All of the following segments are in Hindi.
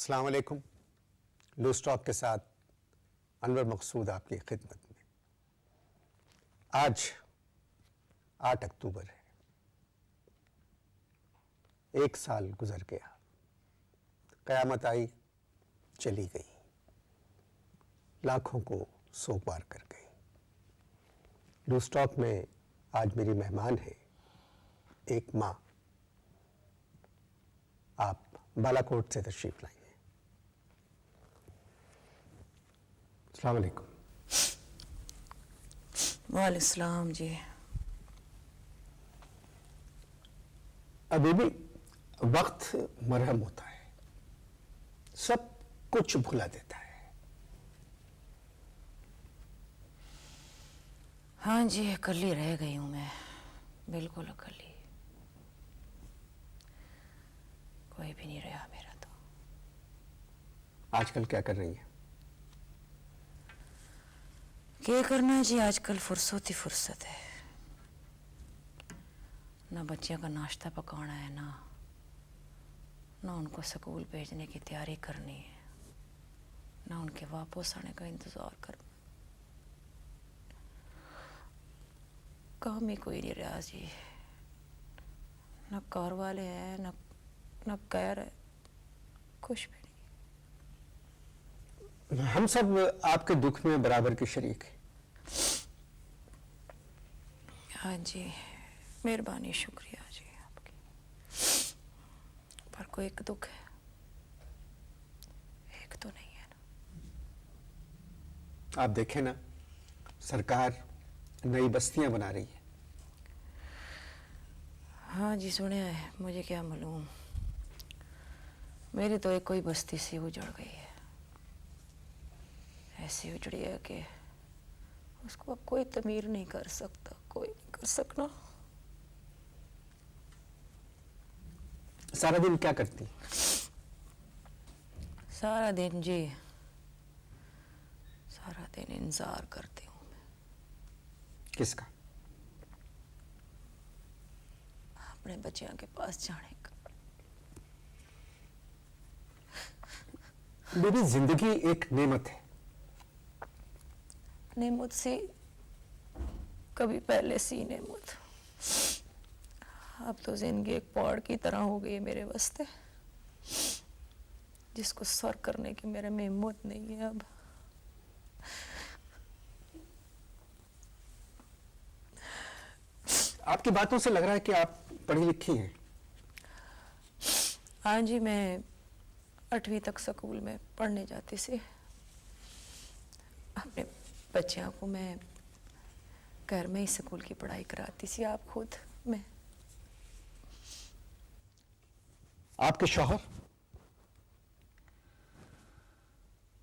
अस्सलाम वालेकुम। लूज़ टॉक के साथ अनवर मकसूद आपकी खिदमत में। आज 8 अक्टूबर है। एक साल गुजर गया, क़यामत आई चली गई, लाखों को सोपार कर गई। लूज़ टॉक में आज मेरी मेहमान है एक माँ। आप बालाकोट से तशरीफ लाई हैं। अस्सलाम वालेकुम। वालेकुम सलाम जी। अभी भी वक्त मरहम होता है, सब कुछ भुला देता है। हाँ जी, अकेली रह गई हूँ मैं, बिल्कुल अकेली। कोई भी नहीं रहा मेरा तो। आजकल क्या कर रही हैं? क्या करना है जी, आजकल फुर्सत ही फुर्सत है। ना बच्चियों का नाश्ता पकाना है, ना उनको स्कूल भेजने की तैयारी करनी है, ना उनके वापस आने का इंतज़ार करना। काम ही कोई नहीं रहा जी। ना कार वाले हैं, ना कैर है, कुछ भी नहीं। हम सब आपके दुख में बराबर के शरीक हैं। हाँ जी, मेहरबानी, शुक्रिया जी आपकी। पर कोई एक दुख है, एक तो नहीं है ना। आप देखें ना, सरकार नई बस्तियां बना रही है। हाँ जी, सुने है, मुझे क्या मालूम। मेरी तो एक कोई बस्ती सी उजड़ गई है, ऐसी उजड़ी है कि उसको अब कोई तमीर नहीं कर सकता, कोई नहीं कर सकना। सारा दिन क्या करती? सारा दिन जी, सारा दिन इंतजार करती हूँ मैं। किसका? अपने बच्चियों के पास जाने का। मेरी जिंदगी एक नेमत है। नेमत सी कभी पहले सी नेमत, अब तो जिंदगी एक पहाड़ की तरह हो गई है मेरे वास्ते, जिसको सर करने की मेरे में हिम्मत नहीं है अब। आपकी बातों से लग रहा है कि आप पढ़ी लिखी हैं। हाँ जी, मैं 8वीं तक स्कूल में पढ़ने जाती थी। अपने बच्चों को मैं घर में ही स्कूल की पढ़ाई कराती थी, आप खुद मैं। आपके शौहर?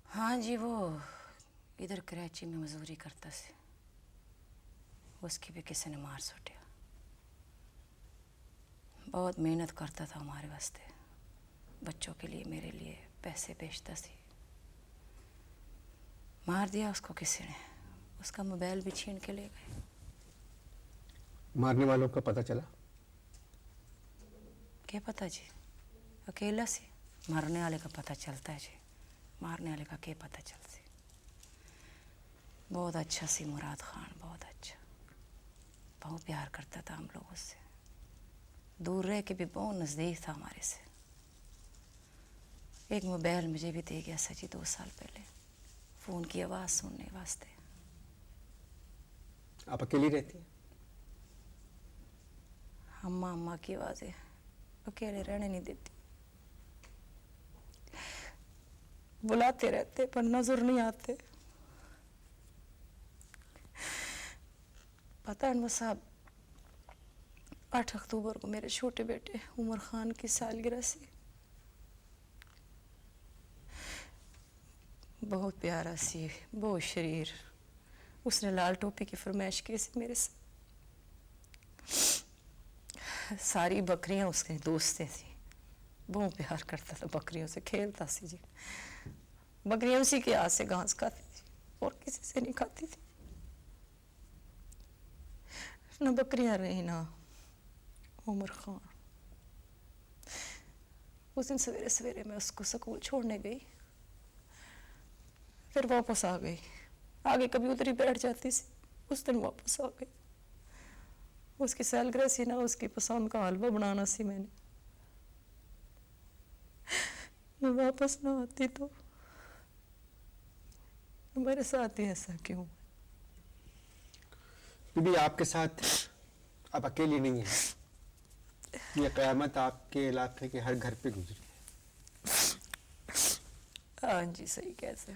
हाँ जी, वो इधर कराची में मजदूरी करता से, उसकी भी किसी ने मार सुटिया। बहुत मेहनत करता था हमारे वास्ते, बच्चों के लिए, मेरे लिए पैसे भेजता सी। मार दिया उसको किसी ने, उसका मोबाइल भी छीन के ले गए। मारने वालों का पता चला? क्या पता जी, अकेला से मरने वाले का पता चलता है जी, मारने वाले का क्या पता चलता। बहुत अच्छा सी मुराद खान, बहुत अच्छा, बहुत प्यार करता था हम लोगों से, दूर रह के भी बहुत नज़दीक था हमारे से। एक मोबाइल मुझे भी दे गया सची 2 साल पहले, फ़ोन की आवाज़ सुनने वास्ते। आप अकेली रहती हैं? अम्मा अम्मा की आवाज़ें अकेले रहने नहीं देती, बुलाते रहते पर नजर नहीं आते। पता है अनवर साहब, 8 अक्टूबर को मेरे छोटे बेटे उमर खान की सालगिरह से। बहुत प्यारा सी, बहुत शरीर, उसने लाल टोपी की फरमाइश की सी मेरे से। सारी बकरियां उसके दोस्तें थी, बहुत प्यार करता था बकरियों से, खेलता सी जी। बकरियां उसी के हाथ से घास खाती थी और किसी से नहीं खाती थी। ना बकरियां रही ना उमर खान। उस दिन सवेरे सवेरे मैं उसको स्कूल छोड़ने गई, फिर वापस आ गई। आगे कभी उधर ही बैठ जाती सी, उस दिन वापस आ गई। उसकी सैलग्रह सी ना, उसकी पसंद का हलवा बनाना सी मैंने। मैं वापस ना आती तो मेरे साथ ही ऐसा क्यों? बीबी, आपके साथ आप अकेली नहीं हैं। ये क़यामत आपके इलाके के हर घर पे गुजरी है। हाँ जी, सही कैसे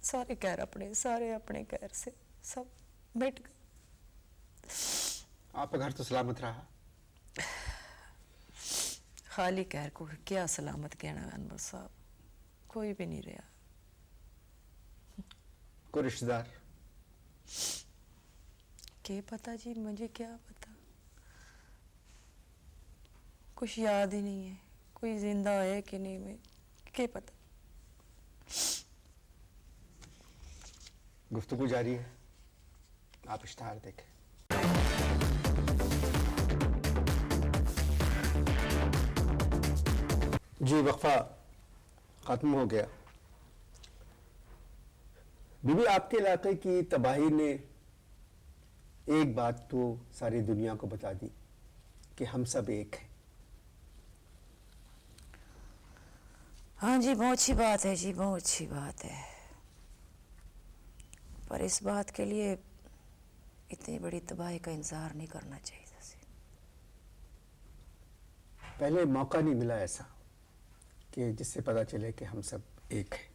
सारे कहर अपने, सारे अपने कहर से सब मिट गए। आपका घर तो सलामत रहा। खाली कहर को क्या सलामत कहना अनवर साहब, कोई भी नहीं रहा। कोई रिश्तेदार? क्या पता जी, मुझे क्या पता, कुछ याद ही नहीं है कोई जिंदा है कि नहीं, मैं क्या पता। गुफ्तगू जारी है, आप इश्तहार देखें। जी, वक्फा ख़त्म हो गया। बीबी, आपके इलाके की तबाही ने एक बात तो सारी दुनिया को बता दी कि हम सब एक हैं। हाँ जी, बहुत अच्छी बात है जी, बहुत अच्छी बात है। पर इस बात के लिए इतनी बड़ी तबाही का इंतजार नहीं करना चाहिए था। पहले मौका नहीं मिला ऐसा कि जिससे पता चले कि हम सब एक हैं।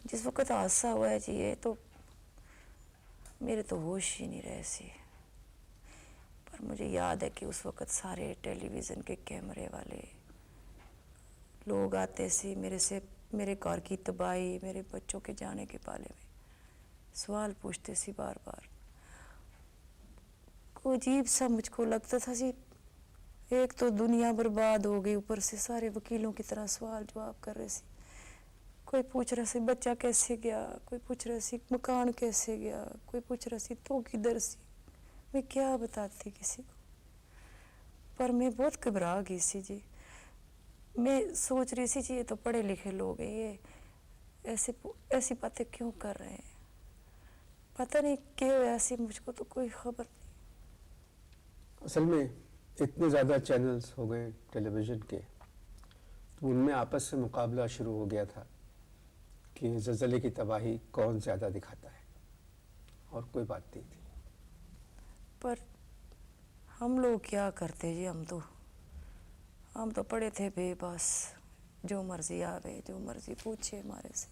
जिस वक्त हादसा हुआ है जी, ये तो मेरे तो होश ही नहीं रहे सी। पर मुझे याद है कि उस वक्त सारे टेलीविज़न के कैमरे वाले लोग आते सी मेरे से, मेरे घर की तबाही, मेरे बच्चों के जाने के बारे में सवाल पूछते सी बार बार। कोई अजीब सा मुझको लगता था जी, एक तो दुनिया बर्बाद हो गई, ऊपर से सारे वकीलों की तरह सवाल जवाब कर रहे सी। कोई पूछ रहा सी बच्चा कैसे गया, कोई पूछ रहा सी मकान कैसे गया, कोई पूछ रहा सी तो किधर सी। मैं क्या बताती किसी को, पर मैं बहुत घबरा गई सी जी। मैं सोच रही सी जी, ये तो पढ़े लिखे लोग हैं, ये ऐसी बातें क्यों कर रहे हैं, पता नहीं क्यों ऐसी, मुझको तो कोई खबर नहीं। असल में इतने ज़्यादा चैनल्स हो गए टेलीविज़न के, तो उनमें आपस में मुकाबला शुरू हो गया था कि ज़लज़ले की तबाही कौन ज़्यादा दिखाता है, और कोई बात नहीं थी। पर हम लोग क्या करते जी, हम तो पढ़े थे बेबस, जो मर्जी आवे जो मर्जी पूछे हमारे से।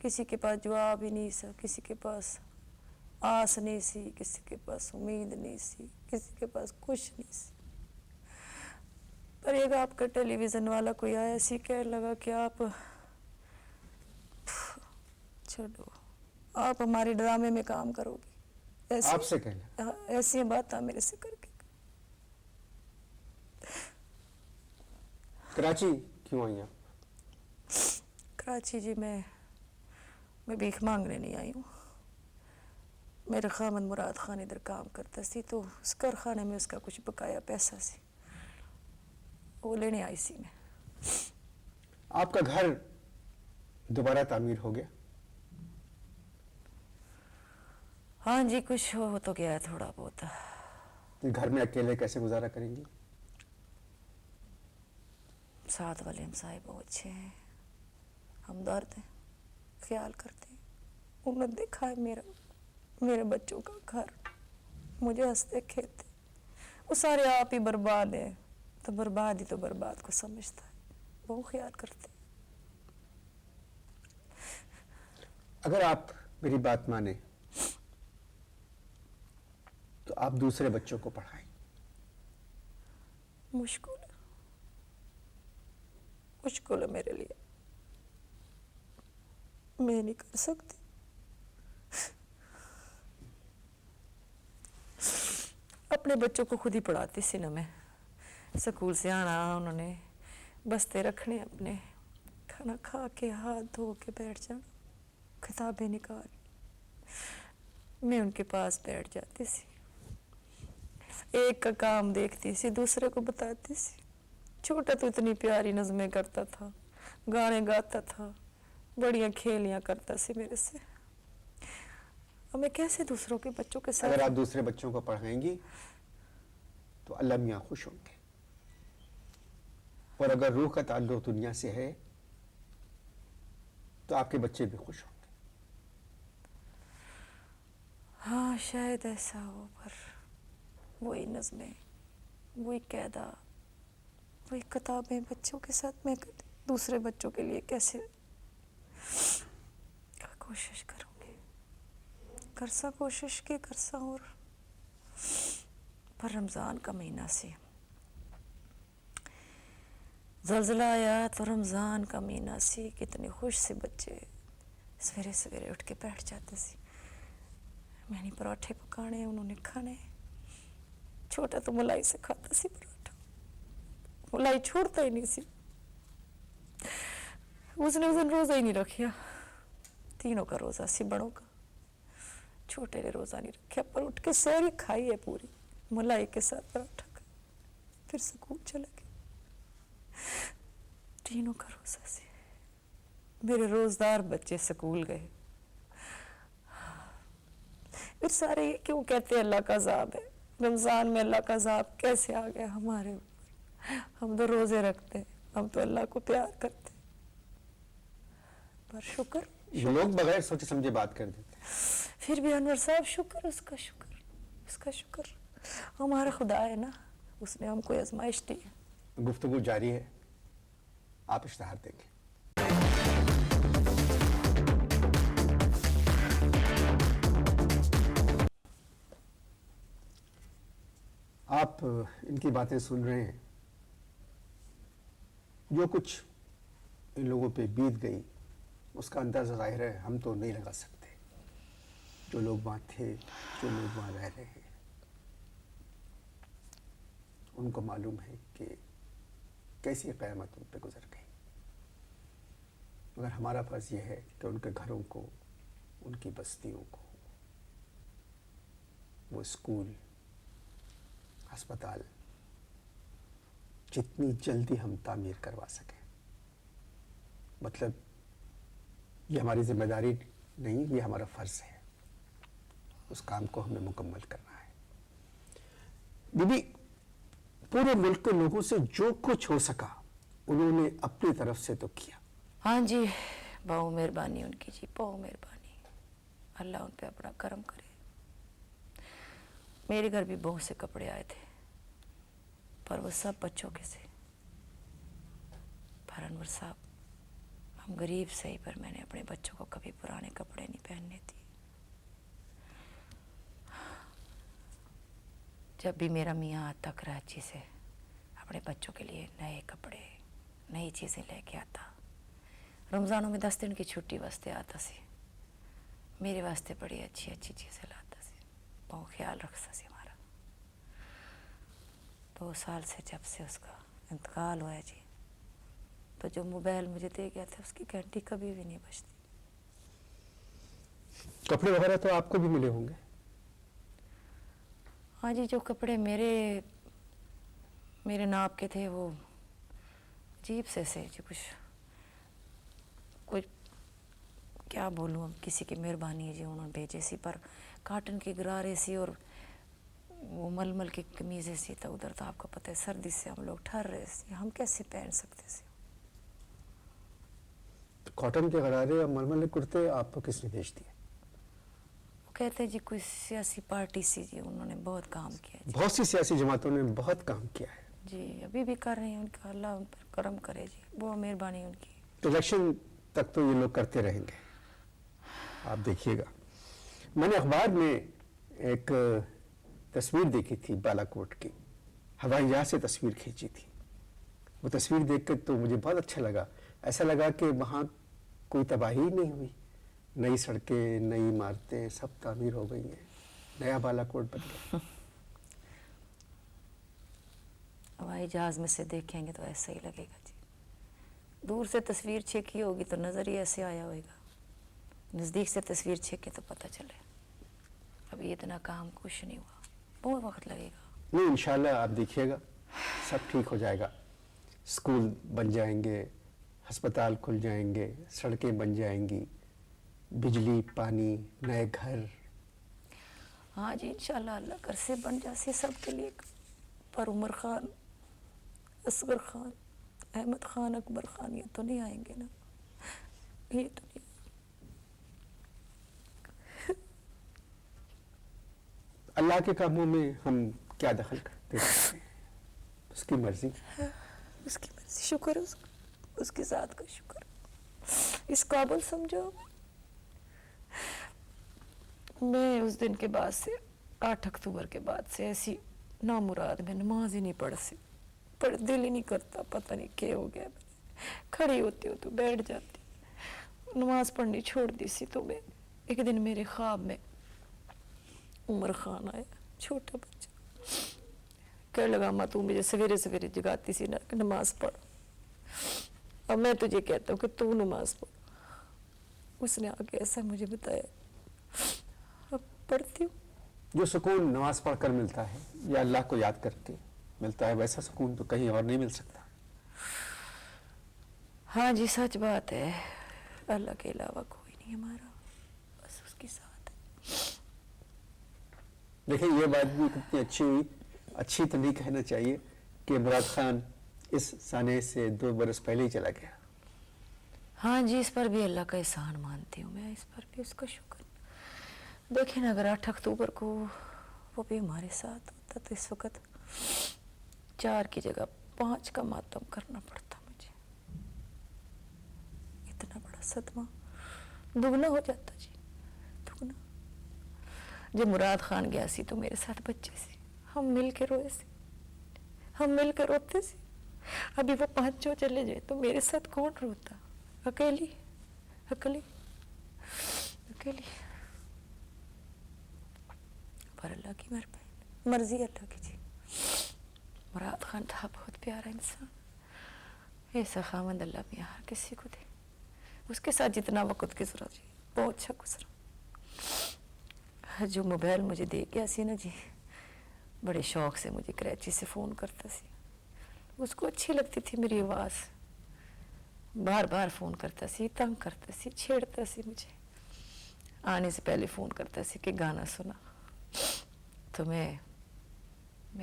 किसी के पास जवाब ही नहीं सा, किसी के पास आस नहीं सी, किसी के पास उम्मीद नहीं सी, किसी के पास कुछ नहीं सी। पर एक आपका टेलीविज़न वाला कोई आया सी, कह लगा कि आप छोड़ो, आप हमारे ड्रामे में काम करोगे। आपसे कहना? ऐसी बात मेरे से करके। कराची क्यों आई आप? कराची जी, मैं भीख मांगने नहीं आई हूँ। मेरा खामन मुराद खान इधर काम करता सी, तो उस कारखाने में उसका कुछ बकाया पैसा सी, वो लेने आई सी मैं। आपका घर दोबारा तामीर हो गया? हाँ जी, कुछ हो तो गया है थोड़ा बहुत। तो घर में अकेले कैसे गुजारा करेंगी? साथ वाले हमसाए बहुत अच्छे हैं, हमदर्द हैं, ख्याल करते हैं। उन्होंने देखा है मेरे बच्चों का घर, मुझे हंसते खेलते, वो सारे आप ही बर्बाद है, तो बर्बाद ही तो बर्बाद को समझता है, वो ख्याल करते। अगर आप मेरी बात माने तो आप दूसरे बच्चों को पढ़ाएं। मुश्किल है मेरे लिए, मैं नहीं कर सकती। अपने बच्चों को खुद ही पढ़ाती सी ना मैं। स्कूल से आना, उन्होंने बस्ते रखने अपने, खाना खा के हाथ धो के बैठ जाना, किताबें निकाल, मैं उनके पास बैठ जाती सी। एक का काम देखती सी, दूसरे को बताती सी। छोटा तो इतनी प्यारी नज़में करता था, गाने गाता था, बढ़िया खेलियां करता सी मेरे से। अब मैं कैसे दूसरों के बच्चों के साथ। अगर आप दूसरे बच्चों को पढ़ाएंगी तो अल्लाह मियाँ खुश होंगे, और अगर रूह का ताल्लुक दुनिया से है तो आपके बच्चे भी खुश होंगे। हाँ शायद ऐसा हो, पर वही नज़में, वही कैदा, वही किताबें बच्चों के साथ मैं दूसरे बच्चों के लिए कैसे कोशिश करूँगी। करसा कोशिश की करसा, और पर रमज़ान का महीना से ज़लज़ला आया तो रमज़ान का महीना सी, कितने खुश से बच्चे सवेरे सवेरे उठ के बैठ जाते सी। मैंने पराठे पकाने, उन्होंने खाने। छोटा तो मलाई से खाता सी पराठा, मलाई छोड़ता ही नहीं सी। उसने उस दिन रोज़ा ही नहीं रखा, तीनों का रोज़ा सी, बड़ों का। छोटे ने रोज़ा नहीं रखा, पर उठ के सहरी खाई है पूरी, मलाई के साथ पराठा का, फिर स्कूल चले गए। तीनों का रोज़ा सी, मेरे रोज़दार बच्चे स्कूल गए। फिर सारे ये क्यों कहते हैं अल्लाह का अज़ाब है, रमज़ान में अल्लाह का अज़ाब कैसे आ गया हमारे ऊपर। हम तो रोज़े रखते हैं, हम तो अल्लाह को प्यार करते हैं, पर शुक्र लोग बगैर सोचे समझे बात कर देते हैं। फिर भी अनवर साहब शुक्र, उसका शुक्र, उसका शुक्र। हमारा खुदा है ना, उसने हमको आजमाइश दी है। गुफ्तगू जारी है, आप इश्तहार देंगे। आप इनकी बातें सुन रहे हैं, जो कुछ इन लोगों पे बीत गई उसका अंदाज़ा ज़ाहिर है हम तो नहीं लगा सकते। जो लोग वहाँ थे, जो लोग वहाँ रह रहे हैं, उनको मालूम है कि कैसी क़यामत उन पे गुजर गई। मगर हमारा फ़र्ज़ यह है कि उनके घरों को, उनकी बस्तियों को, वो स्कूल, अस्पताल जितनी जल्दी हम तामीर करवा सकें। मतलब ये हमारी जिम्मेदारी नहीं, ये हमारा फ़र्ज़ है, उस काम को हमें मुकम्मल करना है। बीबी, पूरे मुल्क के लोगों से जो कुछ हो सका उन्होंने अपनी तरफ से तो किया। हाँ जी, बहुत मेहरबानी उनकी जी, बहुत मेहरबानी। अल्लाह उन पे अपना करम करे। मेरे घर भी बहुत से कपड़े आए थे, पर वो सब बच्चों के थे। पर अनवर साहब, हम गरीब सही, पर मैंने अपने बच्चों को कभी पुराने कपड़े नहीं पहनने दिए। जब भी मेरा मियाँ आता कराची से, अपने बच्चों के लिए नए कपड़े, नई चीज़ें लेके आता। रमज़ानों में 10 दिन की छुट्टी वास्ते आता सी, मेरे वास्ते बड़ी अच्छी अच्छी चीज़ें लाता सी, बहुत ख्याल रखता सी हमारा। 2 साल से जब से उसका इंतकाल हुआ है जी, तो जो मोबाइल मुझे दे गया था उसकी घंटी कभी भी नहीं बजती। कपड़े वगैरह तो आपको भी मिले होंगे? हाँ जी, जो कपड़े मेरे नाप के थे वो अजीब से जी, कुछ क्या बोलूँ, अब किसी की मेहरबानी है जी, उन्होंने भेजे सी, पर काटन की गरारे सी और वो मलमल की कमीज़ें सी। तो उधर तो आपको पता है सर्दी से हम लोग ठहर रहे थे, हम कैसे पहन सकते थे। तो कॉटन के गरारे और मलमल कुर्ते आपको किसने भेज दिए? वो कहते हैं जी कोई सियासी पार्टी सी जी, उन्होंने बहुत काम किया जी। बहुत सी सियासी जमातों ने बहुत काम किया है जी, अभी भी कर रहे हैं, उनका अल्लाह उन पर करम करे जी, बहुत मेहरबानी उनकी। तो इलेक्शन तक तो ये लोग करते रहेंगे, आप देखिएगा। मैंने अखबार में एक तस्वीर देखी थी बालाकोट की, हवाई जहाज से तस्वीर खींची थी। वो तस्वीर देखकर तो मुझे बहुत अच्छा लगा। ऐसा लगा कि वहाँ कोई तबाही नहीं हुई, नई सड़कें, नई इमारतें सब तामीर हो गई हैं, नया बालाकोट बन गया। हवाई जहाज़ में से देखेंगे तो ऐसा ही लगेगा जी। दूर से तस्वीर छेकी होगी तो नज़र ही ऐसे आया होगा, नज़दीक से तस्वीर छेके तो पता चले। अभी इतना काम कुछ नहीं हुआ, बहुत वक्त लगेगा। नहीं, इंशाल्लाह आप देखिएगा सब ठीक हो जाएगा। स्कूल बन जाएंगे, अस्पताल खुल जाएंगे, सड़कें बन जाएंगी, बिजली, पानी, नए घर। हाँ जी इंशाल्लाह अल्लाह कर से बन जासे सबके लिए। पर उमर खान, असगर खान, अहमद खान, अकबर खान ये तो नहीं आएंगे ना, ये तो नहीं। अल्लाह के कामों में हम क्या दखल करते हैं, उसकी मर्जी। उसकी मर्जी, शुक्र है उसकी ज़ात का शुक्र। इस काबुल समझो। मैं उस दिन के बाद से 8 अक्टूबर के बाद से ऐसी नामुराद में नमाज ही नहीं पढ़ सी, पर दिल ही नहीं करता, पता नहीं क्या हो गया। खड़ी होती हो तो बैठ जाती, नमाज पढ़नी छोड़ दी सी। तो मैं एक दिन मेरे ख्वाब में उमर खान आया, छोटा बच्चा, कह लगा माँ तू मुझे सवेरे सवेरे जगाती सी ना कि नमाज पढ़, अब मैं तुझे कहता हूँ कि तू नमाज पढ़। उसने आके ऐसा मुझे बताया, अब पढ़ती हूँ। जो सुकून नमाज पढ़कर मिलता है या अल्लाह को याद करके मिलता है, वैसा सुकून तो कहीं और नहीं मिल सकता। हाँ जी सच बात है, अल्लाह के अलावा कोई नहीं हमारा, बस उसके साथ है। देखिए ये बात भी कितनी अच्छी हुई, अच्छी तो नहीं कहना चाहिए कि मुराद खान इस साने से 2 बरस पहले ही चला गया। हाँ जी इस पर भी अल्लाह का एहसान मानती हूँ मैं, इस पर भी उसका शुक्र। देखिए ना अगर 8 अक्टूबर को वो भी हमारे साथ होता तो इस वक्त 4 की जगह 5 का मातम करना पड़ता मुझे। इतना बड़ा सदमा दुगना हो जाता जी, दुगना। जब मुराद खान गया सी तो मेरे साथ बच्चे सी, हम मिल के रोए सी, हम मिल के रोते सी। अभी वो 5 जो चले जाए तो मेरे साथ कौन रोता, अकेली अकेली अकेली। पर अल्लाह की मर्जी अल्लाह की जी। मुराद खान था बहुत प्यारा इंसान, ऐसा खामंद अल्लाह मियां हर किसी को दे। उसके साथ जितना वक्त गुजरा जी बहुत अच्छा गुजरा। जो मोबाइल मुझे दे गया सी ना जी, बड़े शौक से मुझे कराची से फ़ोन करता सी, उसको अच्छी लगती थी मेरी आवाज़, बार बार फ़ोन करता सी, तंग करता सी, छेड़ता सी मुझे। आने से पहले फ़ोन करता सी कि गाना सुना, तो मैं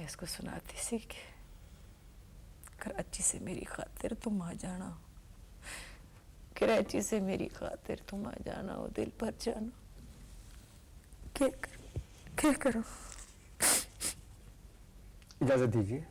इसको सुनाती सी कि कराची से मेरी खातिर तुम आ जाना, कराची से मेरी खातिर तुम आ जाना, वो दिल पर जाना। क्या करूं इजाज़त दीजिए।